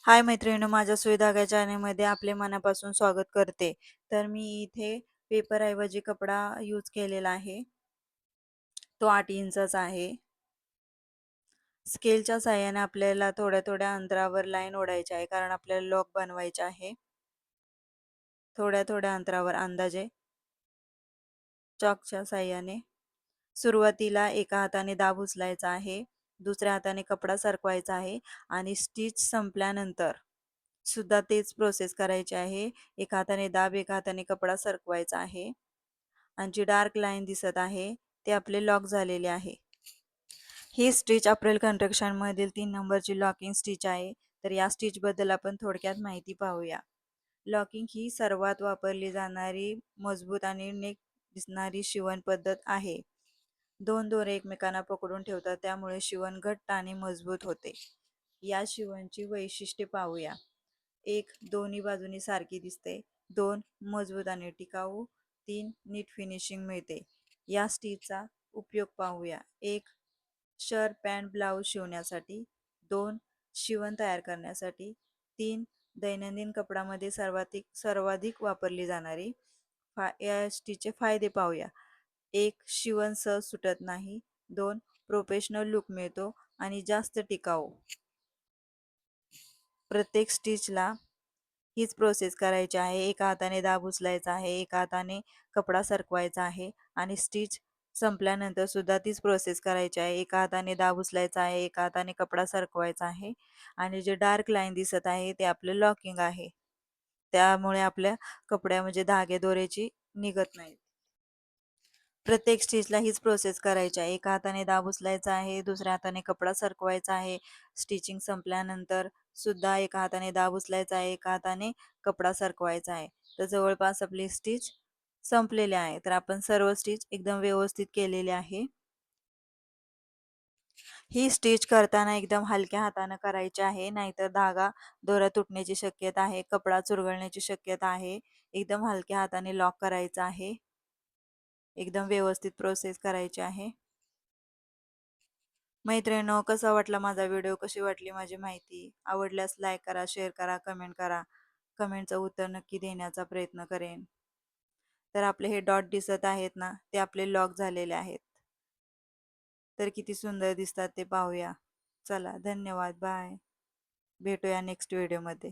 हाय मैत्रिणींनो, माझ्या सुई धागा चॅनलमध्ये आपले मनापासून स्वागत करते. तर मी इथे पेपरऐवजी कपडा यूज केलेला आहे. तो 8 इंचचा आहे. स्केलच्या साहाय्याने आपल्याला थोड्या थोड्या अंतरावर लाईन ओढायची आहे, कारण आपल्याला लॉक बनवायचे आहे. थोड्या थोड्या अंतरावर अंदाजे चॉकच्या साहाय्याने सुरुवातीला एका हाताने दाब उचलायचा आहे, दुसऱ्या हाताने कपडा सरकवायचा आहे आणि स्टिच संपल्यानंतर सुद्धा तेच प्रोसेस करायची आहे. एका हाताने दाब, एका हाताने कपडा सरकवायचा आहे आणि जी डार्क लाईन दिसत आहे ते आपले लॉक झालेले आहे. ही स्टिच अप्रेल कन्स्ट्रक्शन मधील 3 नंबरची लॉकिंग स्टिच आहे. तर या स्टिच बद्दल आपण थोडक्यात माहिती पाहूया. लॉकिंग ही सर्वात वापरली जाणारी मजबूत आणि नेक दिसणारी शिवण पद्धत आहे. दोन दोरे एकमेकांना पकडून ठेवतात, त्यामुळे शिवण घट्ट आणि मजबूत होते. या शिवणची वैशिष्ट्ये पाहूया. 1. दोन्ही बाजूनी सारखी दिसते. 2. मजबूत आणि टिकाऊ. 3. नीट फिनिशिंग मिळते. या स्टिचचा उपयोग पाहूया. 1. शर्ट, पॅन्ट, ब्लाऊज शिवण्यासाठी. 2. शिवण तयार करण्यासाठी. 3. दैनंदिन कपड्यामध्ये सर्वाधिक वापरली जाणारी. या स्टिचचे फायदे पाहूया. 1. शिवण सहज सुटत नाही. 2. प्रोफेशनल लुक मिळतो आणि जास्त टिकाऊ. प्रत्येक स्टिचला हीच प्रोसेस करायची आहे. एका हाताने दाब उचलायचा आहे, एका हाताने कपडा सरकवायचा आहे आणि स्टिच संपल्यानंतर सुद्धा तीच प्रोसेस करायची आहे. एका हाताने दाब उचलायचा आहे, एका हाताने कपडा सरकवायचा आहे आणि जे डार्क लाईन दिसत आहे ते आपले लॉकिंग आहे. त्यामुळे आपल्या कपड्या म्हणजे धागे दोऱ्याची निघत नाहीत. प्रत्येक स्टिचला हीच प्रोसेस करायची आहे. एका हाताने दाब उचलायचा आहे, दुसऱ्या हाताने कपडा सरकवायचा आहे. स्टिचिंग संपल्यानंतर सुद्धा एका हाताने दाब उचलायचा आहे, एका हाताने कपडा सरकवायचा आहे. तर जवळपास आपली स्टिच संपलेली आहे. तर आपण सर्व स्टिच एकदम व्यवस्थित केलेले आहे. ही स्टिच करताना एकदम हलक्या हाताने करायची आहे, नाहीतर धागा दोरा तुटण्याची शक्यता आहे, कपडा चुरगळण्याची शक्यता आहे. एकदम हलक्या हाताने लॉक करायचा आहे. एकदम व्यवस्थित प्रोसेस करायची आहे. मैत्रिणींनो, कसा वाटला माझा व्हिडिओ, कशी वाटली माझी माहिती? आवडल्यास लाईक करा, शेअर करा, कमेंट करा. कमेंटचं उत्तर नक्की देण्याचा प्रयत्न करेन. तर आपले हे डॉट दिसत आहेत ना, ते आपले लॉक झालेले आहेत. तर किती सुंदर दिसतात ते पाहूया. चला, धन्यवाद, बाय. भेटूया नेक्स्ट व्हिडिओमध्ये.